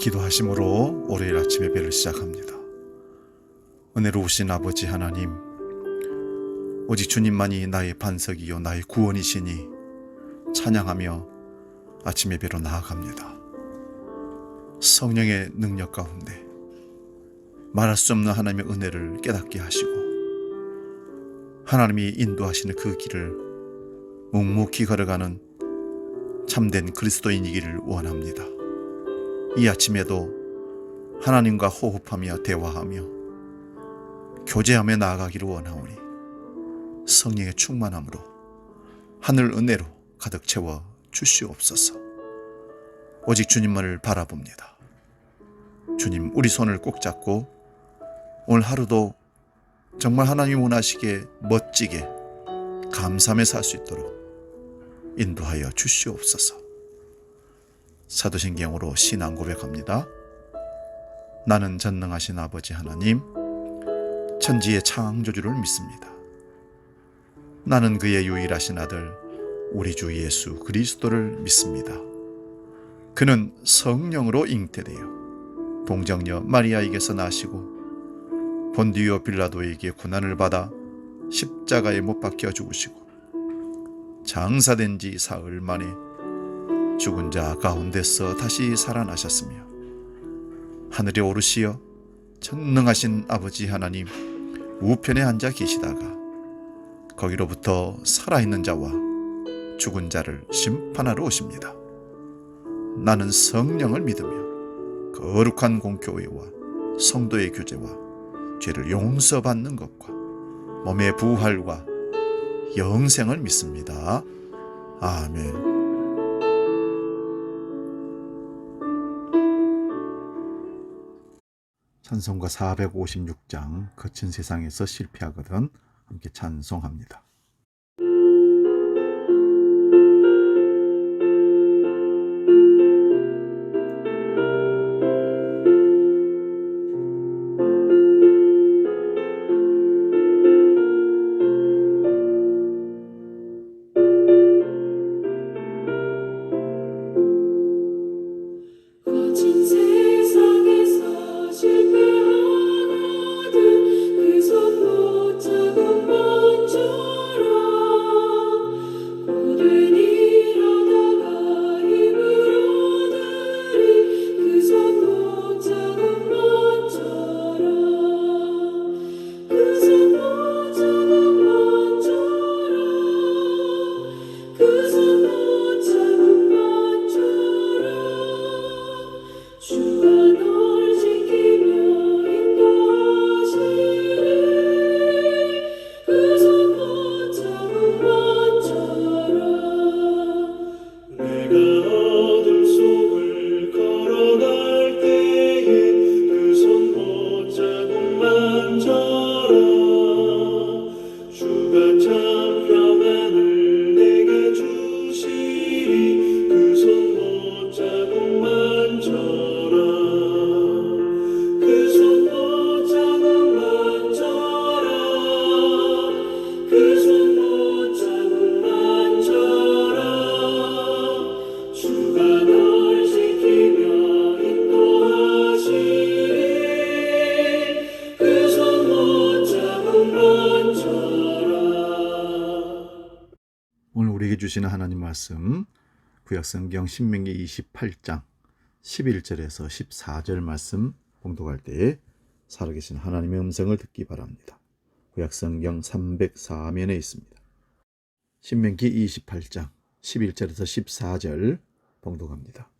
기도하심으로 월요일 아침 예배를 시작합니다. 은혜로우신 아버지 하나님, 오직 주님만이 나의 반석이요 나의 구원이시니 찬양하며 아침 예배로 나아갑니다. 성령의 능력 가운데 말할 수 없는 하나님의 은혜를 깨닫게 하시고 하나님이 인도하시는 그 길을 묵묵히 걸어가는 참된 그리스도인이기를 원합니다. 이 아침에도 하나님과 호흡하며 대화하며 교제하며 나아가기를 원하오니 성령의 충만함으로 하늘 은혜로 가득 채워 주시옵소서. 오직 주님만을 바라봅니다. 주님, 우리 손을 꼭 잡고 오늘 하루도 정말 하나님이 원하시기에 멋지게 감사하며 살 수 있도록 인도하여 주시옵소서. 사도신경으로 신앙 고백합니다. 나는 전능하신 아버지 하나님, 천지의 창조주를 믿습니다. 나는 그의 유일하신 아들 우리 주 예수 그리스도를 믿습니다. 그는 성령으로 잉태되어 동정녀 마리아에게서 나시고 본디오 빌라도에게 고난을 받아 십자가에 못 박혀 죽으시고 장사된 지 사흘 만에 죽은 자 가운데서 다시 살아나셨으며 하늘에 오르시어 전능하신 아버지 하나님 우편에 앉아 계시다가 거기로부터 살아있는 자와 죽은 자를 심판하러 오십니다. 나는 성령을 믿으며 거룩한 공교회와 성도의 교제와 죄를 용서받는 것과 몸의 부활과 영생을 믿습니다. 아멘. 찬송가 456장 거친 세상에서 실패하거든 함께 찬송합니다. 오늘 우리에게 주시는 하나님 말씀 구약성경 신명기 28장 11절에서 14절 말씀 봉독할 때에 살아계신 하나님의 음성을 듣기 바랍니다. 구약성경 304면에 있습니다. 신명기 28장 11절에서 14절 봉독합니다.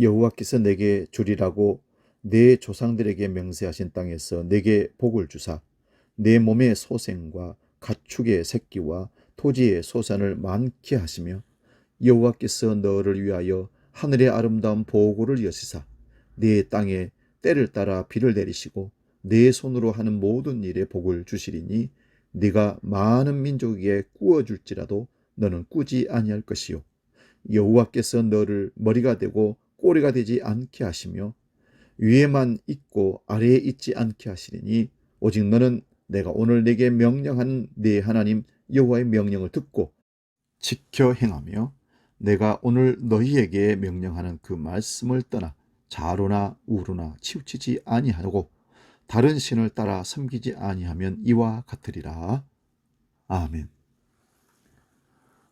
여호와께서 내게 주리라고 내 조상들에게 명세하신 땅에서 내게 복을 주사 내 몸의 소생과 가축의 새끼와 토지의 소산을 많게 하시며 여호와께서 너를 위하여 하늘의 아름다운 보고를 여시사 네 땅에 때를 따라 비를 내리시고 네 손으로 하는 모든 일에 복을 주시리니 네가 많은 민족에게 꾸어줄지라도 너는 꾸지 아니할 것이요 여호와께서 너를 머리가 되고 꼬리가 되지 않게 하시며 위에만 있고 아래에 있지 않게 하시리니 오직 너는 내가 오늘 네게 명령한 네 하나님 여호와의 명령을 듣고 지켜 행하며 내가 오늘 너희에게 명령하는 그 말씀을 떠나 좌로나 우로나 치우치지 아니하고 다른 신을 따라 섬기지 아니하면 이와 같으리라. 아멘.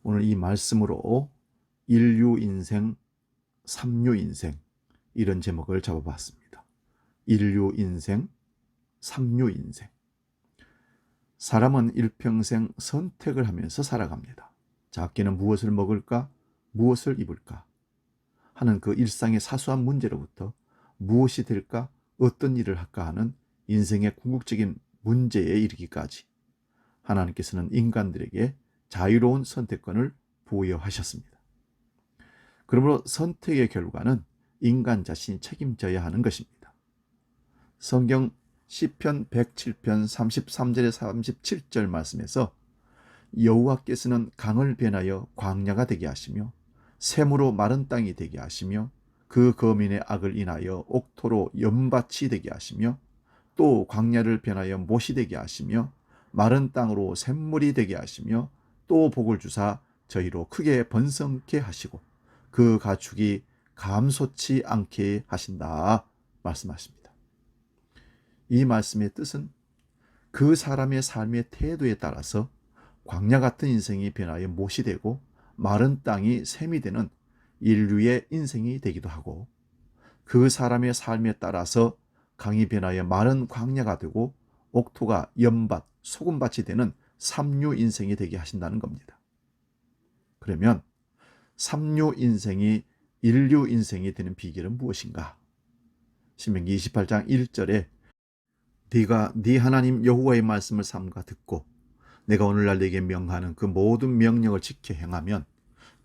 오늘 이 말씀으로 인류 인생, 삼류 인생 이런 제목을 잡아봤습니다. 인류 인생, 삼류 인생. 사람은 일평생 선택을 하면서 살아갑니다. 작게는 무엇을 먹을까, 무엇을 입을까 하는 그 일상의 사소한 문제로부터 무엇이 될까, 어떤 일을 할까 하는 인생의 궁극적인 문제에 이르기까지 하나님께서는 인간들에게 자유로운 선택권을 부여하셨습니다. 그러므로 선택의 결과는 인간 자신이 책임져야 하는 것입니다. 성경 시편 107편 33절에 37절 말씀에서 여호와께서는 강을 변하여 광야가 되게 하시며 샘으로 마른 땅이 되게 하시며 그 거민의 악을 인하여 옥토로 연밭이 되게 하시며 또 광야를 변하여 못이 되게 하시며 마른 땅으로 샘물이 되게 하시며 또 복을 주사 저희로 크게 번성케 하시고 그 가축이 감솟지 않게 하신다 말씀하십니다. 이 말씀의 뜻은 그 사람의 삶의 태도에 따라서 광야 같은 인생이 변하여 못이 되고 마른 땅이 샘이 되는 인류의 인생이 되기도 하고, 그 사람의 삶에 따라서 강이 변하여 마른 광야가 되고 옥토가 연밭, 소금밭이 되는 삼류 인생이 되게 하신다는 겁니다. 그러면 삼류 인생이 인류 인생이 되는 비결은 무엇인가? 신명기 28장 1절에 네가 네 하나님 여호와의 말씀을 삼가 듣고 내가 오늘날 네게 명하는 그 모든 명령을 지켜 행하면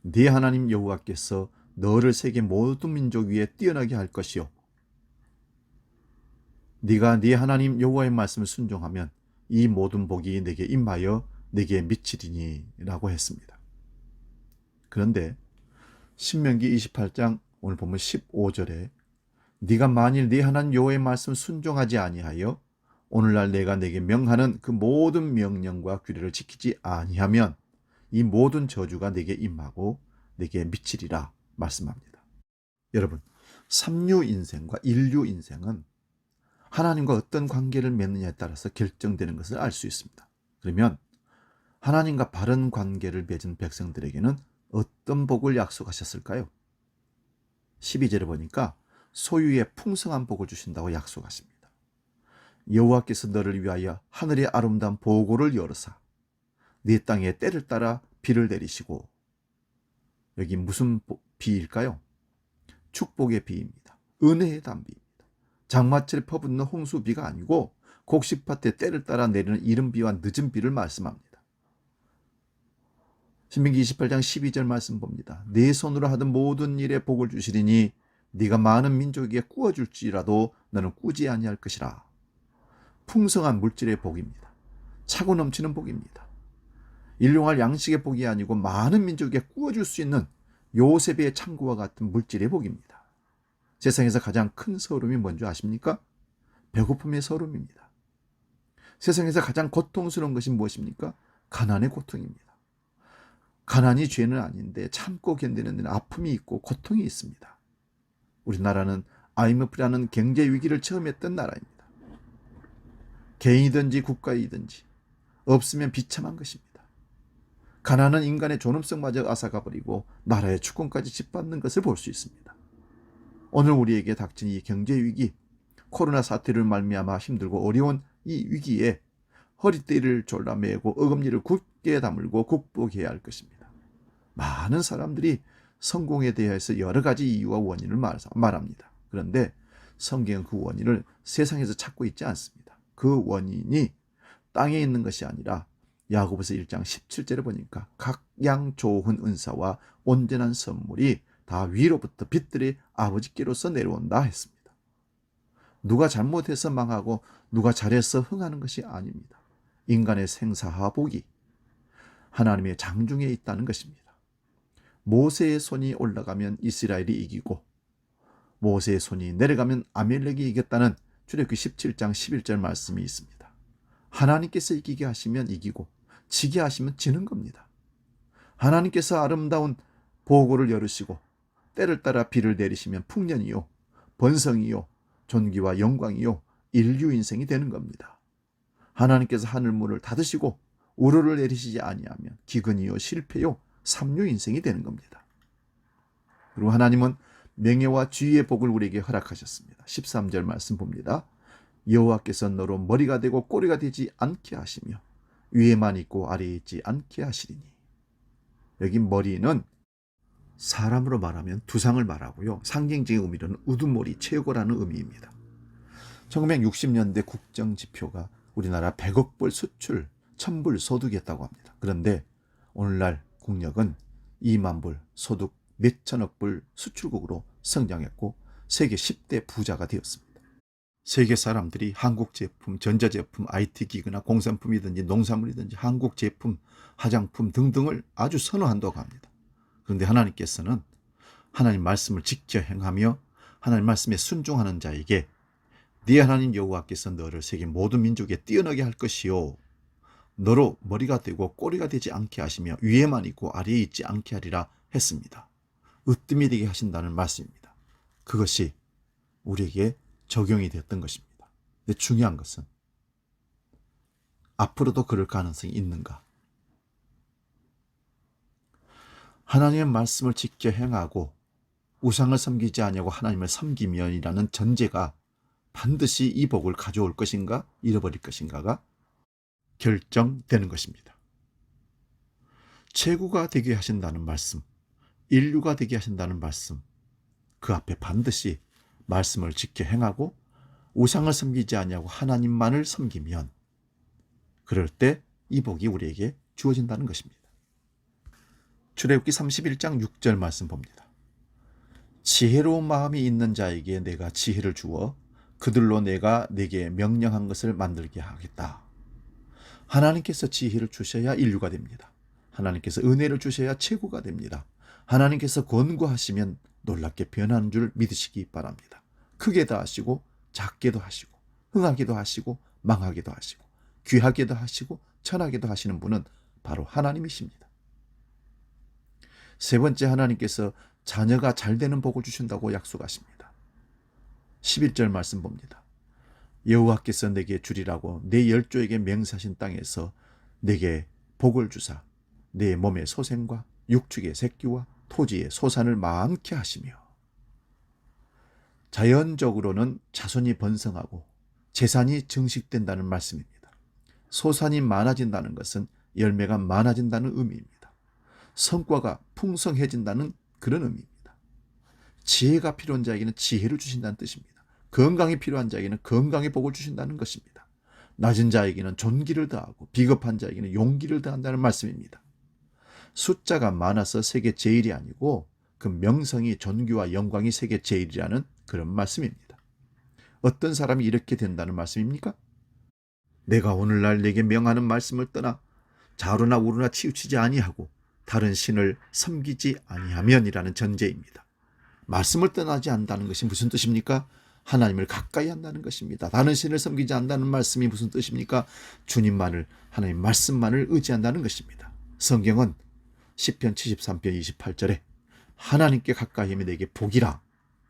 네 하나님 여호와께서 너를 세계 모든 민족 위에 뛰어나게 할 것이요 네가 네 하나님 여호와의 말씀을 순종하면 이 모든 복이 네게 임하여 네게 미치리니 라고 했습니다. 그런데 신명기 28장 오늘 보면 15절에 네가 만일 네 하나님 여호와의 말씀을 순종하지 아니하여 오늘날 내가 네게 명하는 그 모든 명령과 규례를 지키지 아니하면 이 모든 저주가 네게 임하고 네게 미치리라 말씀합니다. 여러분, 삼류 인생과 인류 인생은 하나님과 어떤 관계를 맺느냐에 따라서 결정되는 것을 알 수 있습니다. 그러면 하나님과 바른 관계를 맺은 백성들에게는 어떤 복을 약속하셨을까요? 12절에 보니까 소유의 풍성한 복을 주신다고 약속하십니다. 여호와께서 너를 위하여 하늘의 아름다운 보고를 열으사 네 땅에 때를 따라 비를 내리시고, 여기 무슨 비일까요? 축복의 비입니다. 은혜의 단비입니다. 장마철에 퍼붓는 홍수비가 아니고 곡식밭에 때를 따라 내리는 이른 비와 늦은 비를 말씀합니다. 신명기 28장 12절 말씀 봅니다. 네 손으로 하던 모든 일에 복을 주시리니 네가 많은 민족에게 꾸어줄지라도 너는 꾸지 아니할 것이라. 풍성한 물질의 복입니다. 차고 넘치는 복입니다. 일용할 양식의 복이 아니고 많은 민족에게 꾸어줄 수 있는 요셉의 창고와 같은 물질의 복입니다. 세상에서 가장 큰 서름이 뭔지 아십니까? 배고픔의 서름입니다. 세상에서 가장 고통스러운 것이 무엇입니까? 가난의 고통입니다. 가난이 죄는 아닌데 참고 견디는 데는 아픔이 있고 고통이 있습니다. 우리나라는 IMF라는 경제 위기를 처음했던 나라입니다. 개인이든지 국가이든지 없으면 비참한 것입니다. 가난은 인간의 존엄성마저 앗아가버리고 나라의 주권까지 짓밟는 것을 볼 수 있습니다. 오늘 우리에게 닥친 이 경제위기, 코로나 사태를 말미암아 힘들고 어려운 이 위기에 허리띠를 졸라매고 어금니를 굳게 다물고 극복해야 할 것입니다. 많은 사람들이 성공에 대해서 여러 가지 이유와 원인을 말합니다. 그런데 성경은 그 원인을 세상에서 찾고 있지 않습니다. 그 원인이 땅에 있는 것이 아니라 야고보서 1장 17절에 보니까 각양 좋은 은사와 온전한 선물이 다 위로부터 빛들이 아버지께로서 내려온다 했습니다. 누가 잘못해서 망하고 누가 잘해서 흥하는 것이 아닙니다. 인간의 생사와 복이 하나님의 장중에 있다는 것입니다. 모세의 손이 올라가면 이스라엘이 이기고 모세의 손이 내려가면 아멜렉이 이겼다는 출애굽기 17장 11절 말씀이 있습니다. 하나님께서 이기게 하시면 이기고 지게 하시면 지는 겁니다. 하나님께서 아름다운 보고를 열으시고 때를 따라 비를 내리시면 풍년이요 번성이요 존귀와 영광이요 인류 인생이 되는 겁니다. 하나님께서 하늘문을 닫으시고 우로를 내리시지 아니하면 기근이요 실패요 삼류 인생이 되는 겁니다. 그리고 하나님은 명예와 지위의 복을 우리에게 허락하셨습니다. 13절 말씀 봅니다. 여호와께서 너로 머리가 되고 꼬리가 되지 않게 하시며 위에만 있고 아래에 있지 않게 하시리니. 여기 머리는 사람으로 말하면 두상을 말하고요. 상징적인 의미로는 우두머리 최고라는 의미입니다. 1960년대 국정지표가 우리나라 100억 불 수출, 1000불 소득이었다고 합니다. 그런데 오늘날 국력은 2만 불 소득 몇천억 불 수출국으로 성장했고 세계 10대 부자가 되었습니다. 세계 사람들이 한국 제품, 전자제품, IT기기나 공산품이든지 농산물이든지 한국 제품, 화장품 등등을 아주 선호한다고 합니다. 그런데 하나님께서는 하나님 말씀을 지켜 행하며 하나님 말씀에 순종하는 자에게 네 하나님 여호와께서 너를 세계 모든 민족에 뛰어나게 할 것이요 너로 머리가 되고 꼬리가 되지 않게 하시며 위에만 있고 아래에 있지 않게 하리라 했습니다. 으뜸이 되게 하신다는 말씀입니다. 그것이 우리에게 적용이 됐던 것입니다. 근데 중요한 것은 앞으로도 그럴 가능성이 있는가? 하나님의 말씀을 지켜 행하고 우상을 섬기지 아니하고 하나님을 섬기면이라는 전제가 반드시 이 복을 가져올 것인가 잃어버릴 것인가가 결정되는 것입니다. 최고가 되게 하신다는 말씀, 인류가 되게 하신다는 말씀, 그 앞에 반드시 말씀을 지켜 행하고 우상을 섬기지 아니하고 하나님만을 섬기면 그럴 때 이 복이 우리에게 주어진다는 것입니다. 출애굽기 31장 6절 말씀 봅니다. 지혜로운 마음이 있는 자에게 내가 지혜를 주어 그들로 내가 내게 명령한 것을 만들게 하겠다. 하나님께서 지혜를 주셔야 인류가 됩니다. 하나님께서 은혜를 주셔야 최고가 됩니다. 하나님께서 권고하시면 놀랍게 변하는 줄 믿으시기 바랍니다. 크게도 하시고 작게도 하시고 흥하게도 하시고 망하게도 하시고 귀하게도 하시고 천하게도 하시는 분은 바로 하나님이십니다. 세 번째, 하나님께서 자녀가 잘 되는 복을 주신다고 약속하십니다. 11절 말씀 봅니다. 여호와께서 내게 주리라고 내 열조에게 맹세하신 땅에서 내게 복을 주사 내 몸의 소생과 육축의 새끼와 토지의 소산을 많게 하시며. 자연적으로는 자손이 번성하고 재산이 증식된다는 말씀입니다. 소산이 많아진다는 것은 열매가 많아진다는 의미입니다. 성과가 풍성해진다는 그런 의미입니다. 지혜가 필요한 자에게는 지혜를 주신다는 뜻입니다. 건강이 필요한 자에게는 건강의 복을 주신다는 것입니다. 낮은 자에게는 존귀를 더하고 비겁한 자에게는 용기를 더한다는 말씀입니다. 숫자가 많아서 세계 제일이 아니고 그 명성이 존귀와 영광이 세계 제일이라는 그런 말씀입니다. 어떤 사람이 이렇게 된다는 말씀입니까? 내가 오늘날 내게 명하는 말씀을 떠나 좌로나 우로나 치우치지 아니하고 다른 신을 섬기지 아니하면이라는 전제입니다. 말씀을 떠나지 않는다는 것이 무슨 뜻입니까? 하나님을 가까이 한다는 것입니다. 다른 신을 섬기지 않는다는 말씀이 무슨 뜻입니까? 주님만을, 하나님 말씀만을 의지한다는 것입니다. 성경은 시편 73편 28절에 하나님께 가까이 하면 내게 복이라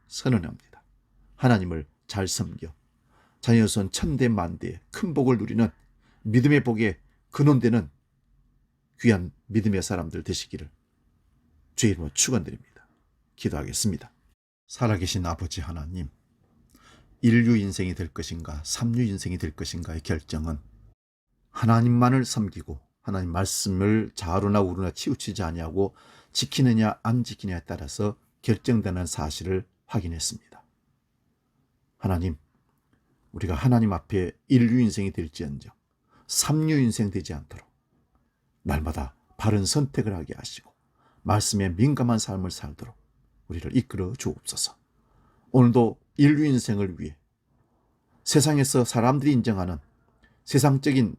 선언합니다. 하나님을 잘 섬겨 자녀손 천대 만대의 큰 복을 누리는 믿음의 복에 근원되는 귀한 믿음의 사람들 되시기를 주의 이름으로 축원드립니다. 기도하겠습니다. 살아계신 아버지 하나님, 인류 인생이 될 것인가 삼류 인생이 될 것인가의 결정은 하나님만을 섬기고 하나님 말씀을 좌로나 우로나 치우치지 아니하고 지키느냐 안 지키느냐에 따라서 결정되는 사실을 확인했습니다. 하나님, 우리가 하나님 앞에 인류 인생이 될지언정 삼류 인생 되지 않도록 날마다 바른 선택을 하게 하시고 말씀에 민감한 삶을 살도록 우리를 이끌어 주옵소서. 오늘도 인류 인생을 위해 세상에서 사람들이 인정하는 세상적인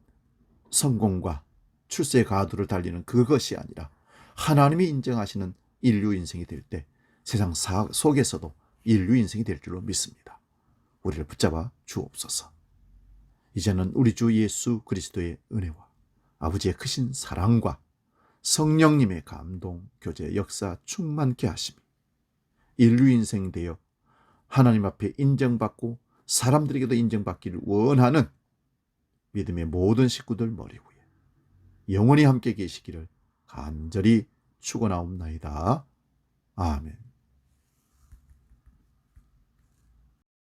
성공과 출세 가두를 달리는 그것이 아니라 하나님이 인정하시는 인류 인생이 될 때 세상 속에서도 인류 인생이 될 줄로 믿습니다. 우리를 붙잡아 주옵소서. 이제는 우리 주 예수 그리스도의 은혜와 아버지의 크신 사랑과 성령님의 감동, 교제, 역사 충만케 하심이 인류 인생 되어 하나님 앞에 인정받고 사람들에게도 인정받기를 원하는 믿음의 모든 식구들 머리 위에 영원히 함께 계시기를 간절히 축원하옵나이다. 아멘.